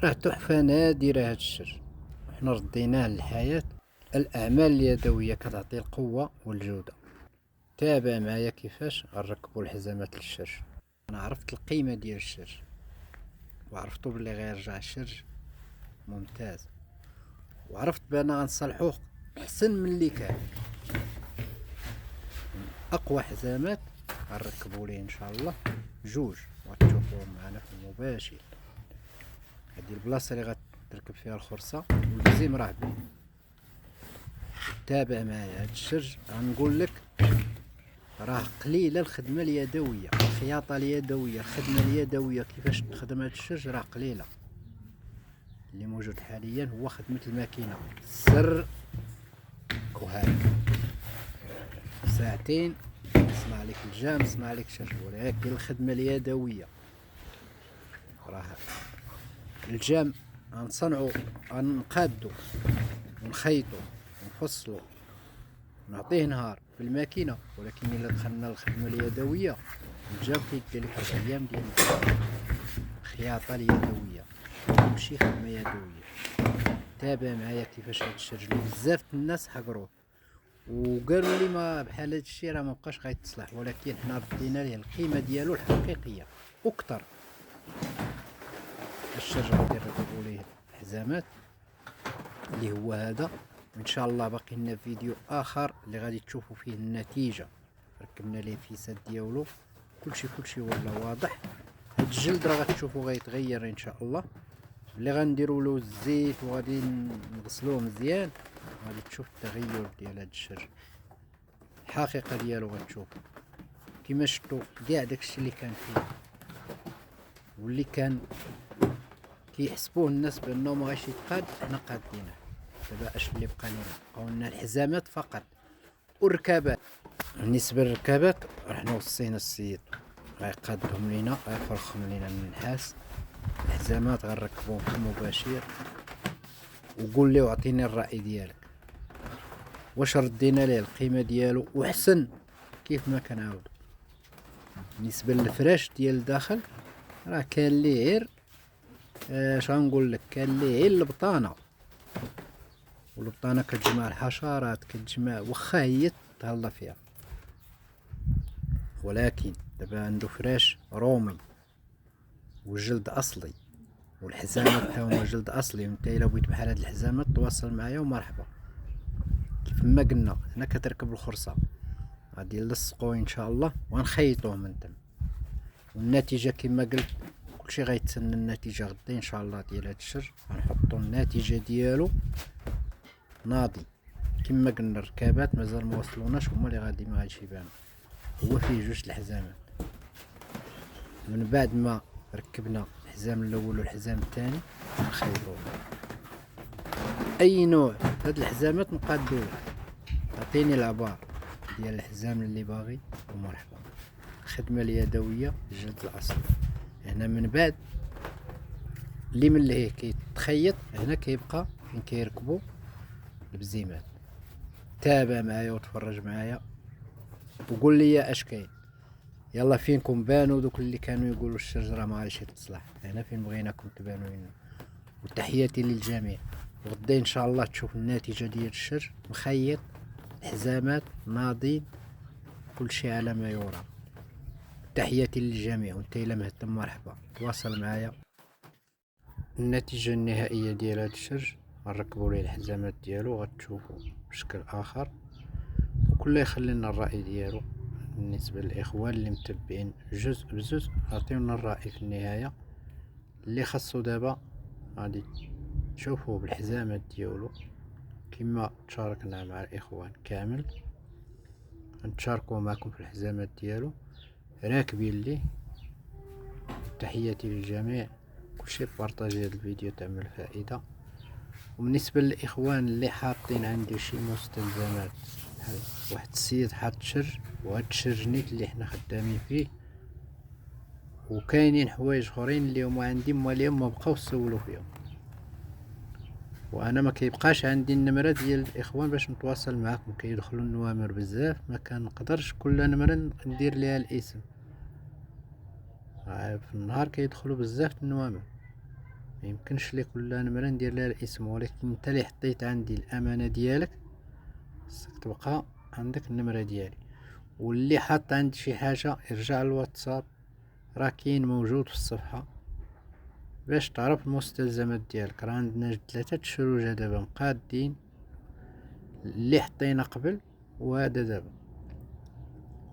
راه تحفة نادرة هاد الشجر، وحنا رديناه للحياة. الأعمال اليدوية كتعطي القوة والجودة. تابع معايا كيفاش غنركبو الحزامات للشرج. أنا عرفت القيمة ديال الشرج، وعرفتو بلي غيرجع الشرج ممتاز، وعرفت بأن غنصلحوه أحسن من اللي كان. أقوى حزامات غنركبو ليه إن شاء الله جوج، وغتشوفوهم معنا في المباشر. هادي البلاصة اللي غتركب فيها الخرصة، والبزيم راه بيه. تابع معايا هاد الشرج. غنقول لك راه قليله الخدمه اليدويه، الخياطه اليدويه، الخدمه اليدويه كيفاش تخدم هاد الشرج راه قليله. اللي موجود حاليا هو خدمه الماكينه سر وهاك ساعتين صنع لك الجام، صنع لك شرج. ولكن الخدمه اليدويه راه الجام غنصنعو، غنقادو ونخيطو ونفصلو نعطيه نهار في الماكينه. ولكن الا دخلنا للخدمه اليدويه الجام كيدير لك 4 ايام ديال الخياطه اليدويه، كلشي خدمه يدويه. تابع معايا كيفاش هاد الشرج اللي بزاف الناس حقروه وقالوا لي ما بحال هاد الشيء راه مبقاش غيتصلح، ولكن حنا ردينا ليه القيمه ديالو الحقيقيه وكتر. الشرج غادي نركبوا ليه حزامات اللي هو هذا، وان شاء الله باقي لنا فيديو اخر اللي غادي تشوفوا فيه النتيجه. ركبنا ليه فيسات ديالو، كلشي ولا واضح. هاد الجلد راه غتشوفوا غيتغير ان شاء الله. اللي غنديروا له الزيت وغادي نغسلوه مزيان غادي تشوف التغير ديال هاد الشرج. الحقيقه ديالو غتشوفوا كيما شفتوا كاع داكشي اللي كان فيه واللي كان كيحسبوه الناس بانه ما غاش يتقاد، حنا قادينه. دابا اش اللي بقى لنا؟ بقاو لنا الحزامات فقط والركابات. بالنسبه للركابات رحنا وصينا السيد غيقادهم لينا، غيفرخهم لينا النحاس. الحزامات غنركبوهم في المباشر. وقول لي وعطيني الراي ديالك، واش ردينا ليه القيمه ديالو وحسن كيف ما كنعاودو. بالنسبه للفراش ديال الداخل راه كان ليه غير اش غنقول لك، كان ليه غير البطانه، والبطانه كتجمع الحشرات، كتجمع واخا هي تهلا فيها. ولكن دابا عنده فراش رومي وجلد اصلي، والحزامات تا هما جلد اصلي. وانت الا بغيت بحال هاد الحزامات تواصل معايا ومرحبا. كيف ما قلنا هنا كتركب الخرصه، غادي نلصقوه ان شاء الله ونخيطوه من تم. والنتيجه كما قلت كلشي غيتسنى النتيجه غدا ان شاء الله ديال هاد الشرج. غنحطو النتيجه ديالو ناضي. كما قلنا الركابات مازال ما وصلوناش، هما اللي غادي ما غاديش يبانو. هو فيه جوج الحزامات. من بعد ما ركبنا الحزام الاول والحزام الثاني نخيطوه. اي نوع هاد الحزامات نقادو، عطيني العبار ديال الحزام اللي باغي ومرحبا. الخدمه اليدويه الجلد الاصلي. هنا من بعد اللي من لهيه كيتخيط، هنا كيبقى فين كيركبوا البزيمات. تابع معايا وتفرج معايا وقول لي اش كاين. يلا فينكم بانوا دوك اللي كانوا يقولوا الشجره ما غاديش تصلح، هنا فين بغيناكم تبانوا لنا. وتحياتي للجميع. وغدا ان شاء الله تشوف النتيجه ديال الشرج مخيط، حزامات ناضين، كلشي على ما يرام. تحياتي للجميع. وانت الا مهتم مرحبا تواصل معايا. النتيجه النهائيه ديال هذا الشرج غنركبوا ليه الحزامات ديالو، غتشوفوا بشكل اخر. وكل يخلي لنا الراي ديالو. بالنسبه للاخوان اللي متبعين جزء بجزء عطيونا الراي في النهايه. اللي خاصو دابا غادي تشوفوه بالحزامات ديالو كما تشاركنا مع الاخوان كامل. غنتشاركو معكم في الحزامات ديالو راكبين ليه. تحياتي للجميع. كلشي بارطاجي هذا الفيديو تعمل فائده. وبالنسبه للاخوان اللي حاطين عندي شي مستلزمات، بحال واحد السيد حاط شر وهاد الشرج نيت اللي حنا خدامين فيه، وكاينين حوايج اخرين اللي هما عندي ما اليوم ما بقاو سولوا فيهم، وانا ما كيبقاش عندي النمره ديال الاخوان باش نتواصل معاكم. كيدخلوا النوامر بزاف ما كنقدرش كل نمره ندير ليها الاسم. في النهار كيدخلوا بزاف النوامر. ما يمكنش لي كل نمرة ندير لها الاسم، ولكن انت اللي حطيت عندي الامانة ديالك خصك تبقى عندك النمرة ديالي. واللي حط عندي شي حاجة يرجع للواتساب، راه كاين موجود في الصفحة باش تعرف المستلزمات ديالك. راه عندنا 3 الشروجة دابا مقادين، اللي حطينا قبل وهذا دابا،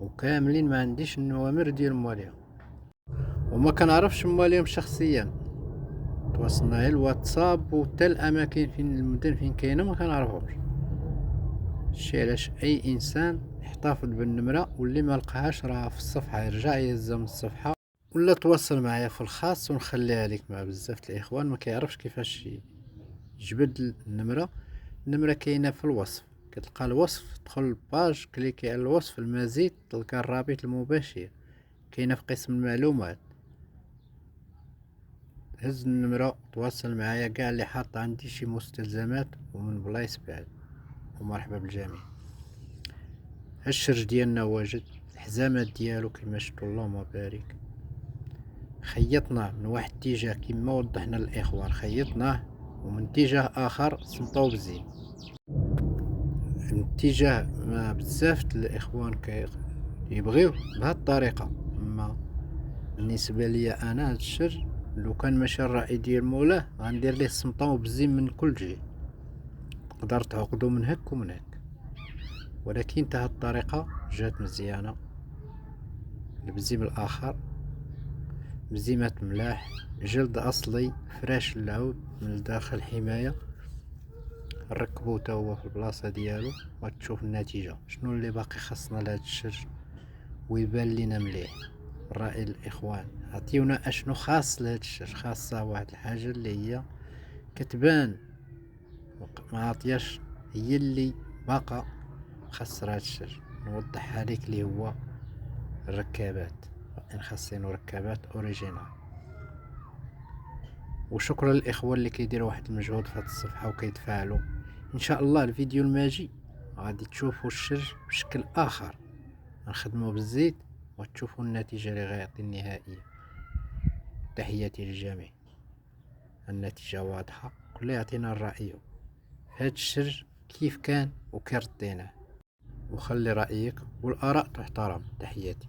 وكاملين ما عنديش النوامر ديال مواليهم، وما كنعرفش مواليهم شخصيا. تواصلنا غير الواتساب، وحتى الاماكن فين المدن فين كاينه ما كنعرفهمش. شي علاش اي انسان يحتفظ بالنمره، واللي ما لقاهاش راه في الصفحه يرجع يهزها من الصفحه، ولا تواصل معايا في الخاص ونخليها لك. مع بزاف الاخوان ما كيعرفش كيفاش يجبد النمره. النمره كاينه في الوصف، كتلقى الوصف، تدخل الباج كليكي على الوصف المزيد تلقى الرابط المباشر، كاينه في قسم المعلومات. هز النمرة تواصل معايا كاع اللي حاط عندي شي مستلزمات ومن بلايص بعد. ومرحبا بالجميع. الشرج ديالنا واجد، الحزامات ديالو كيما شفتوا اللهم بارك. خيطناه من واحد الاتجاه كما وضحنا للاخوان، خيطناه، ومن اتجاه اخر صمطوه بالزين. من اتجاه ما بزاف الاخوان كيبغيو بهاد الطريقه، اما بالنسبه ليا انا هاد الشرج لو كان ماشي الرأي ديال مولاه غندير ليه السمطه بالزين من كل جهه، تقدر تعقدو من هك ومن هك. ولكن تا هاد الطريقه جات مزيانه. البزيم الاخر بزيمات ملاح، جلد اصلي، فراش العود من الداخل حمايه، نركبو تا هو في البلاصه ديالو وتشوف النتيجه. شنو اللي باقي خاصنا لهاد الشرج ويبان لينا مليح؟ الرأي الاخوان عطيونا اشنو خاص لهاد الشرج. خاصه واحد الحاجه اللي هي كتبان ما عطياش، هي اللي باقا خسر هاد الشرج. نوضحها ليك اللي هو الركابات، خاصين ركابات اوريجينال. وشكرا للاخوه اللي كيديروا واحد المجهود في هاد الصفحه وكيتفاعلوا. ان شاء الله الفيديو الماجي غادي تشوفوا الشرج بشكل اخر، غنخدموا بالزيت وتشوفوا النتيجه اللي غيعطي النهائيه. تحياتي للجميع. النتيجه واضحه، كل يعطينا الراي هاد الشرج كيف كان وكي رديناه. وخلي رايك والاراء تحترم. تحياتي.